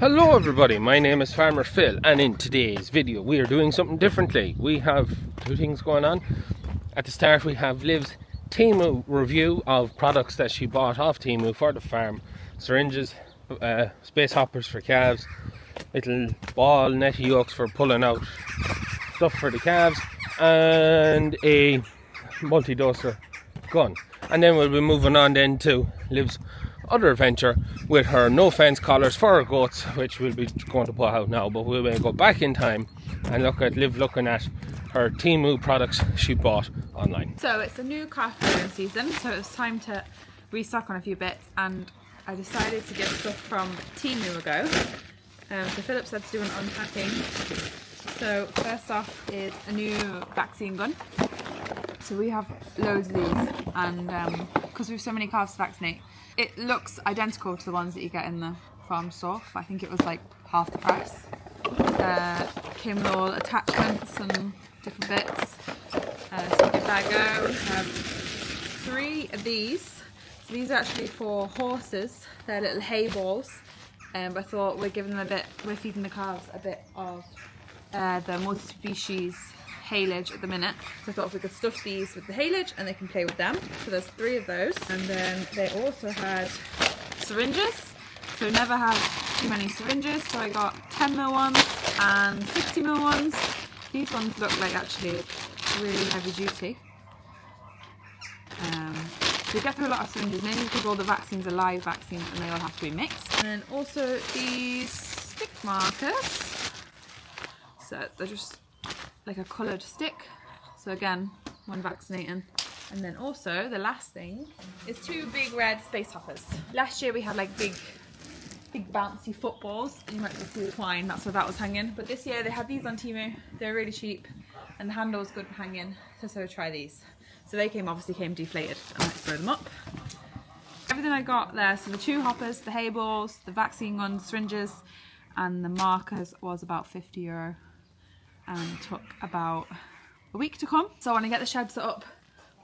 Hello everybody, my name is Farmer Phil, and in today's video we are doing something differently. We have two things going on. At the start we have Liv's Temu review of products that she bought off Temu for the farm. Syringes, space hoppers for calves, little ball netty yokes for pulling out stuff for the calves, and a multi-doser gun. And then we'll be moving on then to Liv's other adventure with her Nofence collars for her goats, which we'll be going to put out now. But we will go back in time and look at Liv looking at her Temu products she bought online. So it's a new calf breeding season, so it's time to restock on a few bits, and I decided to get stuff from Temu a go. So Philip said to do an unpacking. So first off is a new vaccine gun. So we have loads of these, and because we have so many calves to vaccinate, it looks identical to the ones that you get in the farm store. I think it was like half the price. Came with all attachments and different bits. So give that a go. We have 3 of these. So these are actually for horses. They're little hay balls. But I thought we're feeding the calves a bit of the multi-species haylage at the minute. So I thought if we could stuff these with the haylage and they can play with them. So there's 3 of those. And then they also had syringes. So we never had too many syringes. So I got 10mm ones and 60mm ones. These ones look like actually really heavy duty. So you get through a lot of syringes, mainly because all the vaccines are live vaccines and they all have to be mixed. And then also these stick markers. So they're just like a coloured stick. So again, one vaccinating. And then also the last thing is 2 big red space hoppers. Last year we had like big bouncy footballs, and you might see the twine, that's where that was hanging. But this year they had these on Temu. They're really cheap and the handle was good for hanging. So try these. So they obviously came deflated, and I had to throw them up. Everything I got there, so the 2 hoppers, the hay balls, the vaccine guns, syringes, and the markers was about €50. And took about a week to come. So I want to get the shed set up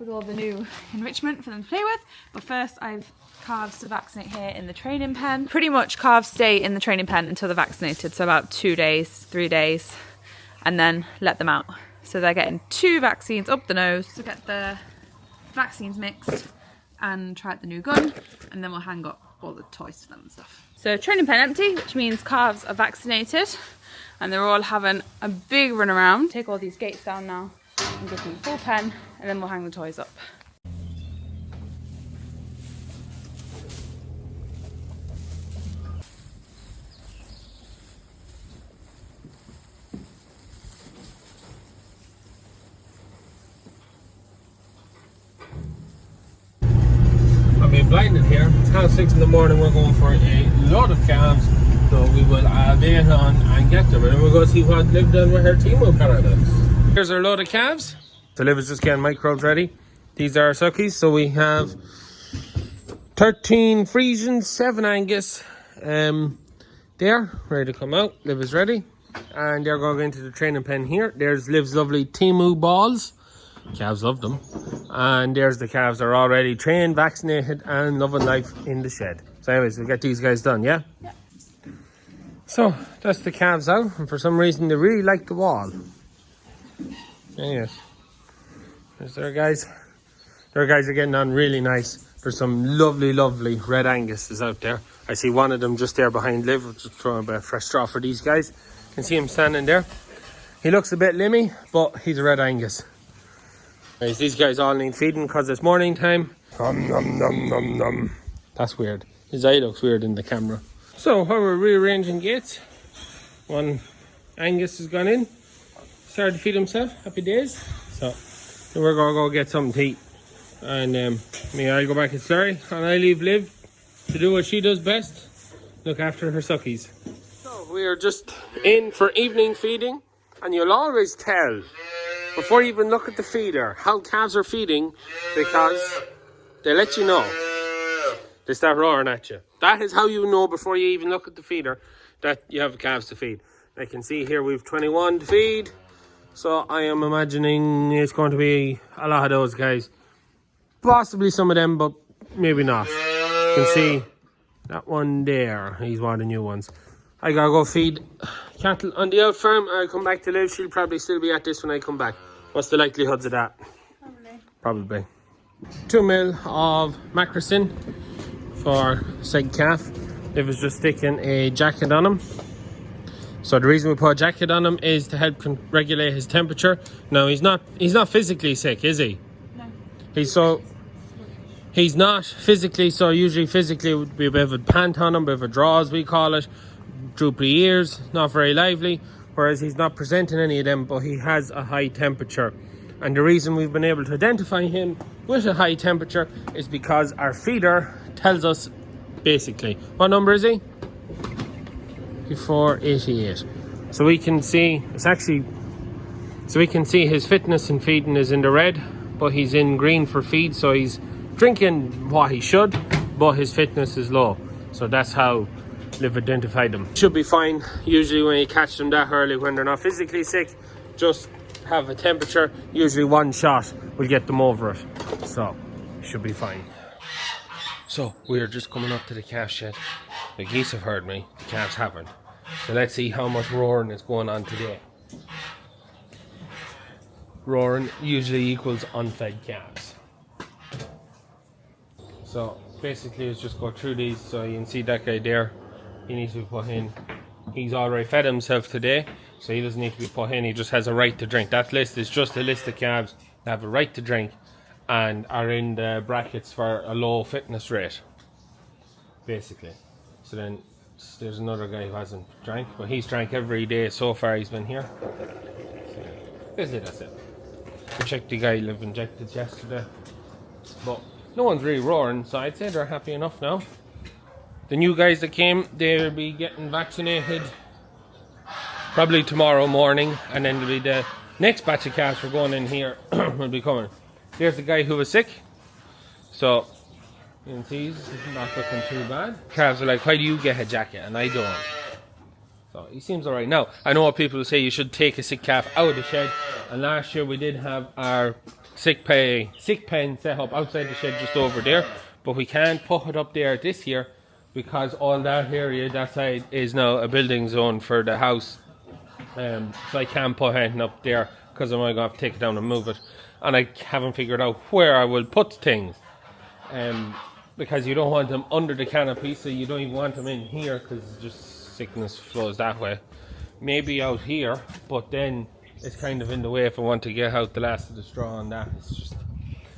with all the new enrichment for them to play with. But first I've calves to vaccinate here in the training pen. Pretty much calves stay in the training pen until they're vaccinated, so about 2 days, 3 days, and then let them out. So they're getting 2 vaccines up the nose to get the vaccines mixed and try out the new gun, and then we'll hang up all the toys for them and stuff. So training pen empty, which means calves are vaccinated. And they're all having a big run around. Take all these gates down now and give them full pen, and then we'll hang the toys up. I'm being blinded here. It's 6:30 in the morning. We're going for a lot of calves. So we will wait on and get them, and then we'll go see what Liv done with her Temu products. Here's our load of calves. So Liv is just getting microbes ready. These are our suckies. So we have 13 Friesians, 7 Angus. They're ready to come out. Liv is ready. And they're going into the training pen here. There's Liv's lovely Temu balls. Calves love them. And there's the calves that are already trained, vaccinated, and loving life in the shed. So anyways, we'll get these guys done, yeah? Yeah. So that's the calves out, and for some reason they really like the wall. Anyways, there's their guys. Their guys are getting on really nice. There's some lovely red Anguses out there. I see one of them just there behind Liv. We'll just throwing a bit of fresh straw for these guys. You can see him standing there. He looks a bit limmy, but he's a red Angus. Anyways, these guys all need feeding because it's morning time. Nom, nom, nom, nom, nom. That's weird. His eye looks weird in the camera. So while we're rearranging gates, one Angus has gone in, started to feed himself. Happy days. So we're gonna go get something to eat, and I'll go back and slurry, and I leave Liv to do what she does best, look after her suckies. So we are just in for evening feeding, and you'll always tell before you even look at the feeder how calves are feeding, because they let you know. They start roaring at you. That is how you know before you even look at the feeder that you have calves to feed. I can see here we've 21 to feed. So I am imagining it's going to be a lot of those guys. Possibly some of them, but maybe not. You can see that one there. He's one of the new ones. I gotta go feed cattle on the out farm. I'll come back to Liv. She'll probably still be at this when I come back. What's the likelihoods of that? Probably. 2 mil of macrocin for seg calf. Liv was just sticking a jacket on him. So the reason we put a jacket on him is to help regulate his temperature. No, he's not physically sick, is he? No. He's not physically, so usually physically would be a bit of a pant on him, a bit of a draw as we call it. Droopy ears, not very lively, whereas he's not presenting any of them, but he has a high temperature. And the reason we've been able to identify him with a high temperature is because our feeder tells us basically. What number is he? 488. So we can see his fitness in feeding is in the red, but he's in green for feed, so he's drinking what he should, but his fitness is low. So that's how Liv identified them. Should be fine. Usually when you catch them that early, when they're not physically sick, just have a temperature. Usually one shot will get them over it. So should be fine. So we're just coming up to the calf shed. The geese have heard me, the calves haven't. So let's see how much roaring is going on today. Roaring usually equals unfed calves. So basically let's just go through these. So you can see that guy there. He needs to be put in. He's already fed himself today, so he doesn't need to be put in. He just has a right to drink. That list is just a list of calves that have a right to drink and are in the brackets for a low fitness rate, basically. So then there's another guy who hasn't drank, but he's drank every day so far he's been here. So basically that's it. We checked the guy Liv injected yesterday, but no one's really roaring, so I'd say they're happy enough now. The new guys that came, they'll be getting vaccinated probably tomorrow morning, and then there'll be the next batch of calves we're going in here will be coming. There's the guy who was sick, so you can see he's not looking too bad. Calves are like, why do you get a jacket and I don't? So he seems alright. Now, I know what people say, you should take a sick calf out of the shed, and last year we did have our sick pen set up outside the shed just over there, but we can't put it up there this year because all that area, that side, is now a building zone for the house. So I can't put anything up there because I'm going to have to take it down and move it. And I haven't figured out where I will put things. Because you don't want them under the canopy, so you don't even want them in here because just sickness flows that way. Maybe out here, but then it's kind of in the way if I want to get out the last of the straw and that. It's just,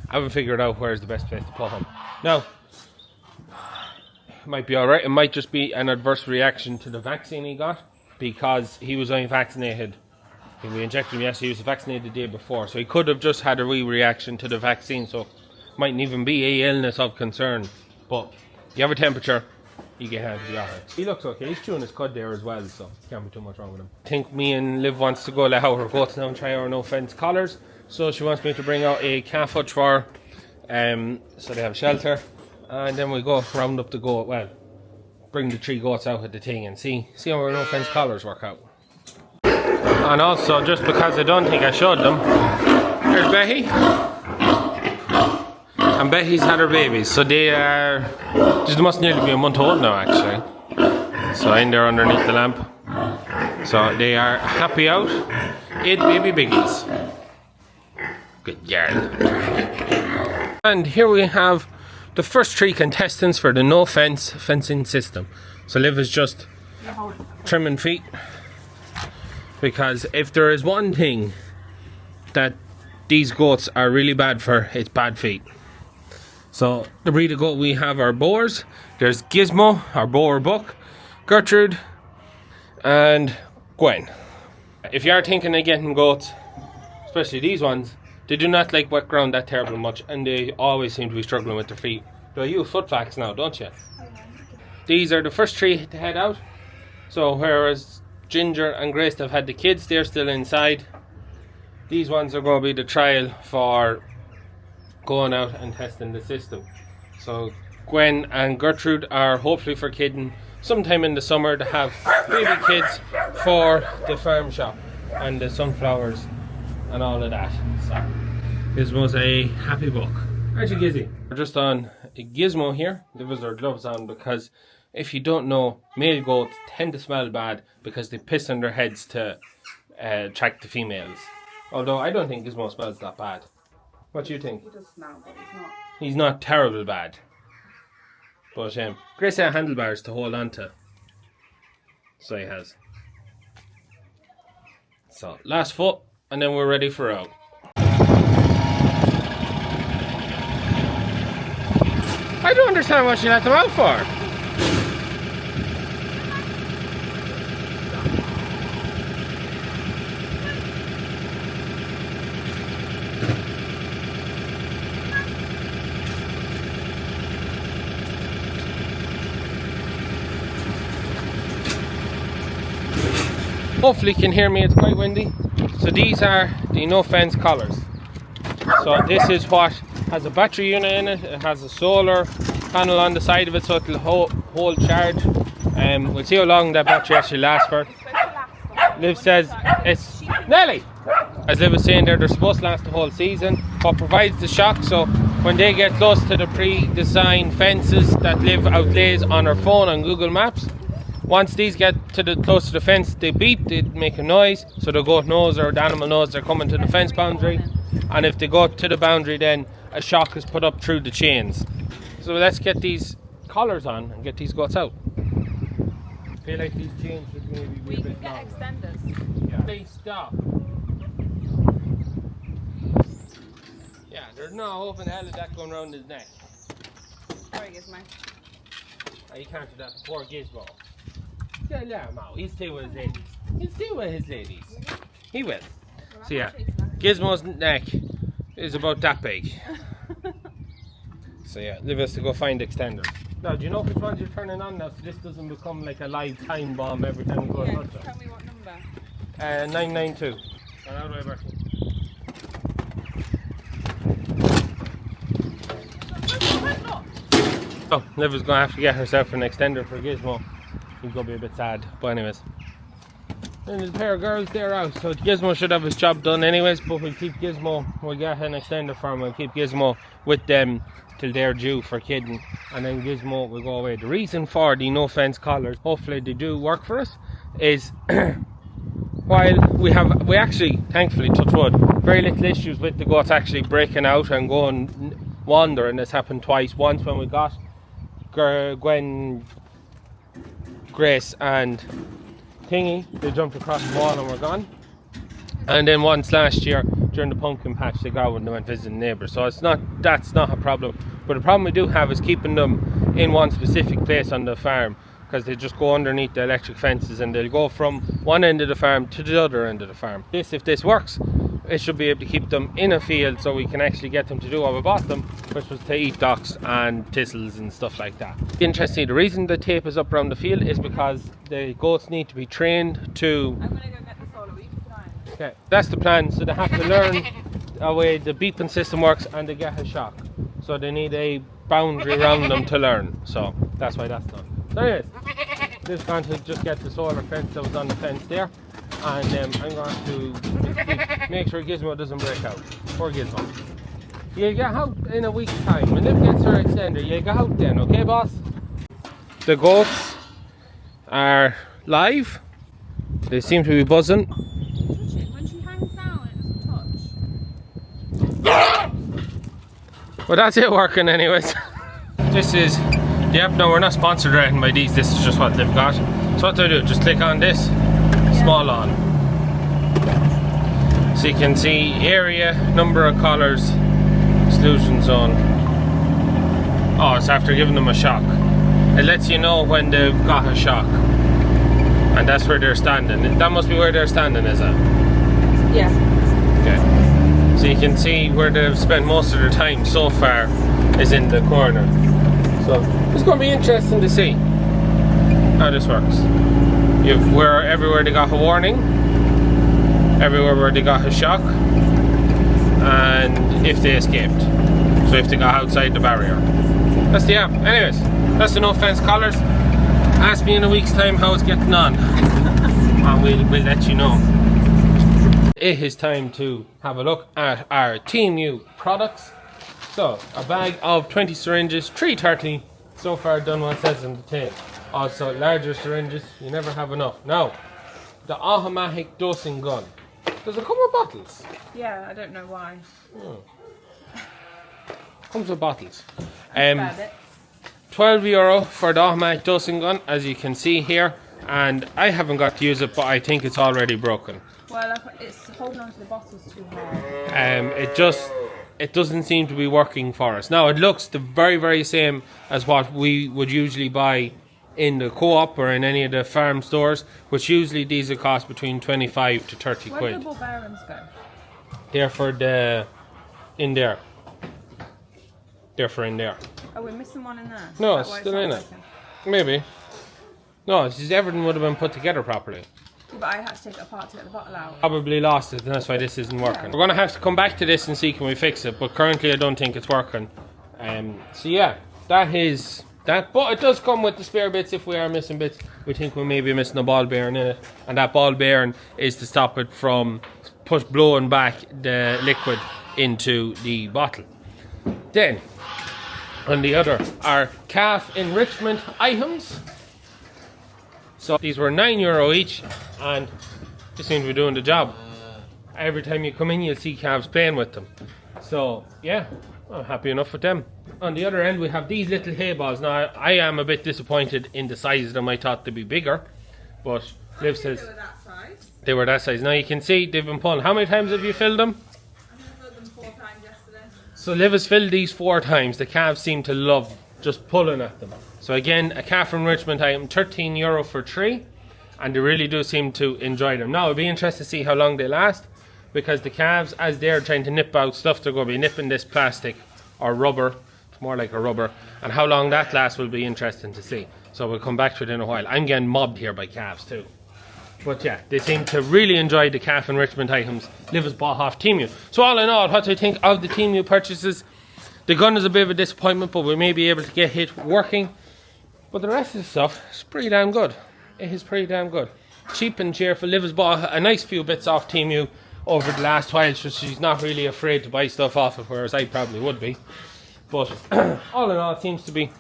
I haven't figured out where's the best place to put them. Now, it might be alright. It might just be an adverse reaction to the vaccine he got because he was only vaccinated. We injected him yesterday, he was vaccinated the day before, so he could have just had a reaction to the vaccine, so it mightn't even be a illness of concern. But if you have a temperature, you get antibiotics. He looks okay, he's chewing his cud there as well, so can't be too much wrong with him. I think me and Liv wants to go let out her goats now and try our Nofence collars, so she wants me to bring out a calf hutch for her, so they have shelter, and then we go round up the goat, well, bring the 3 goats out at the thing and see how our Nofence collars work out. And also, just because I don't think I showed them, there's Betty. And Betty's had her babies, so they are, just must nearly be a month old now actually. So in there underneath the lamp. So they are happy out. 8 baby biggies. Good girl. And here we have the first 3 contestants for the Nofence fencing system. So Liv is just trimming feet. Because if there is one thing that these goats are really bad for, it's bad feet. So the breed of goat we have are boars. There's Gizmo, our boer buck, Gertrude, and Gwen. If you are thinking of getting goats, especially these ones, they do not like wet ground that terribly much, and they always seem to be struggling with their feet. So you foot vax now, don't you? These are the first 3 to head out. So whereas Ginger and Grace have had the kids, they're still inside. These ones are going to be the trial for going out and testing the system. So Gwen and Gertrude are hopefully for kidding sometime in the summer to have baby kids for the farm shop and the sunflowers and all of that. So Gizmo's a happy book. Aren't you, Gizzy? We're just on a Gizmo here. There was our gloves on because if you don't know, male goats tend to smell bad because they piss on their heads to attract the females. Although I don't think Gizmo smells that bad. What do you think? He does smell, but he's not. He's not terrible bad. But great set of handlebars to hold on to. So he has. So last foot, and then we're ready for out. I don't understand what you let them out for. Hopefully you can hear me, it's quite windy. So these are the Nofence collars. So this is what has a battery unit in it. It has a solar panel on the side of it, so it'll hold charge. We'll see how long that battery actually lasts for. Liv says it's Nelly. As Liv was saying there, they're supposed to last the whole season. What provides the shock, so when they get close to the pre-designed fences that Liv outlays on her phone on Google Maps, once these get close to the fence, they beep, they make a noise, so the goat knows or the animal knows they're coming to the fence boundary. And if they go to the boundary, then a shock is put up through the chains. So let's get these collars on and get these goats out. I feel like these chains should maybe be a bit longer. Extenders. Yeah. Please stop. Yeah, there's no open hell of that going around his neck. Sorry, Gizmo. Oh, you can't do that. Poor Gizmo. Yeah, let him out. He'll stay with his ladies. He'll stay with his ladies. He will. So yeah, Gizmo's neck is about that big. So yeah, Liv has to go find extenders. Now, do you know which ones you're turning on now, so this doesn't become like a live time bomb every time you go to touch them? Tell me what number. 992. And how do I work it? Oh, Liv is going to have to get herself an extender for Gizmo. He's going to be a bit sad, but anyways. Then there's a pair of girls there out, so Gizmo should have his job done anyways, but we'll keep Gizmo, we'll get an extender for him, we'll keep Gizmo with them till they're due for kidding, and then Gizmo will go away. The reason for the Nofence collars, hopefully they do work for us, is while we actually, thankfully, touch wood, very little issues with the goats actually breaking out and going wander, and this happened twice. Once when we got Gwen, Grace and Thingy, they jumped across the wall and were gone. And then once last year during the pumpkin patch they got when they went visiting neighbours. So that's not a problem. But the problem we do have is keeping them in one specific place on the farm, because they just go underneath the electric fences and they'll go from one end of the farm to the other end of the farm. If this works, it should be able to keep them in a field so we can actually get them to do what we bought them, which was to eat docks and thistles and stuff like that. Interesting, the reason the tape is up around the field is because the goats need to be trained to... I'm going to go get the solar, will you keep an eye? Okay, that's the plan. So they have to learn the way the beeping system works and they get a shock. So they need a boundary around them to learn. So that's why that's done. So anyways, this is going to just get the solar fence that was on the fence there. And I'm going to make sure Gizmo doesn't break out. Poor Gizmo. You'll get out in a week's time. When Liv gets her extender, you'll get out then, okay boss? The goats are live. They seem to be buzzing. Touch it. When she hangs down, it doesn't touch. Well, that's it working anyways. This is the app. No, we're not sponsored or anything by these. This is just what they've got. So what do I do? Just click on this. Small on. So you can see area, number of collars, exclusion zone. Oh, it's after giving them a shock. It lets you know when they've got a shock. And that's where they're standing. That must be where they're standing, is it? Yeah. Okay. So you can see where they've spent most of their time so far is in the corner. So it's going to be interesting to see how this works. Where everywhere they got a warning, everywhere where they got a shock, and if they escaped. So if they got outside the barrier. That's the app. Anyways, that's the Nofence collars. Ask me in a week's time how it's getting on. And we'll let you know. It is time to have a look at our Temu products. So, a bag of 20 syringes, 330. So far done what it says on the tin. Also, larger syringes, you never have enough. Now, the automatic dosing gun. Does it come with bottles? Yeah, I don't know why. Comes with bottles. Spare bits. €12 for the automatic dosing gun, as you can see here. And I haven't got to use it, but I think it's already broken. Well, it's holding on to the bottles too hard. It doesn't seem to be working for us. Now, it looks the very, very same as what we would usually buy in the co-op or in any of the farm stores, which usually these will cost between 25 to 30 Where quid. do the ball bearings go? They're for the... in there. They're for in there. Oh, we're missing one in there. No, Is it's that why still in not it. working? Maybe. No, it's just everything would have been put together properly. Yeah, but I had to take it apart to get the bottle out. Probably lost it, and that's why this isn't working. Yeah. We're going to have to come back to this and see can we fix it, but currently I don't think it's working. So yeah, that is that. But it does come with the spare bits if we are missing bits. We think we may be missing a ball bearing in it, and that ball bearing is to stop it from blowing back the liquid into the bottle. Then, on the other are calf enrichment items. So these were €9 each, and they seem to be doing the job. Every time you come in, you'll see calves playing with them. So yeah, I'm happy enough with them. On the other end, we have these little hay balls. Now, I am a bit disappointed in the size of them. I thought they'd be bigger, but Liv says They were that size. they were that size. Now you can see they've been pulling. How many times have you filled them? I filled them 4 times yesterday. So Liv has filled these 4 times. The calves seem to love just pulling at them. So again, a calf enrichment item, €13 for 3, and they really do seem to enjoy them. Now it'll be interesting to see how long they last, because the calves, as they're trying to nip out stuff, they're going to be nipping this plastic or rubber. It's more like a rubber, and how long that lasts will be interesting to see. So we'll come back to it in a while. I'm getting mobbed here by calves too. But yeah, they seem to really enjoy the calf enrichment items Liv has bought off Temu. So all in all, what do I think of the Temu purchases? The gun is a bit of a disappointment, but we may be able to get it working. But the rest of the stuff is pretty damn good. It is pretty damn good. Cheap and cheerful. Liv has bought a nice few bits off Temu over the last while, so she's not really afraid to buy stuff off it, whereas I probably would be. But all in all, it seems to be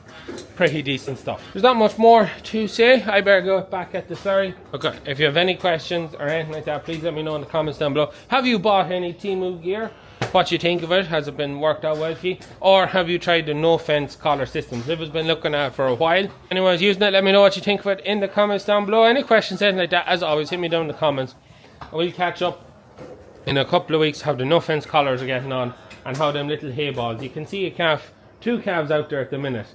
pretty decent stuff. There's not much more to say. I better go back at the ferry. Okay, if you have any questions or anything like that, please let me know in the comments down below. Have you bought any Temu gear? What you think of it? Has it been worked out well for you? Or have you tried the Nofence collar systems? Liv has been looking at it for a while. Anyone's using it, let me know what you think of it in the comments down below. Any questions, anything like that, as always, hit me down in the comments. And we'll catch up in a couple of weeks how the Nofence collars are getting on and how them little hay balls. You can see a calf, 2 calves out there at the minute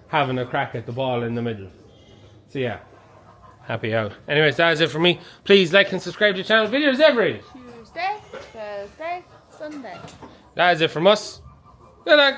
having a crack at the ball in the middle. So yeah, happy out. Anyways, that is it for me. Please like and subscribe to the channel. Videos every Tuesday, Thursday, Sunday. That is it from us. Good luck.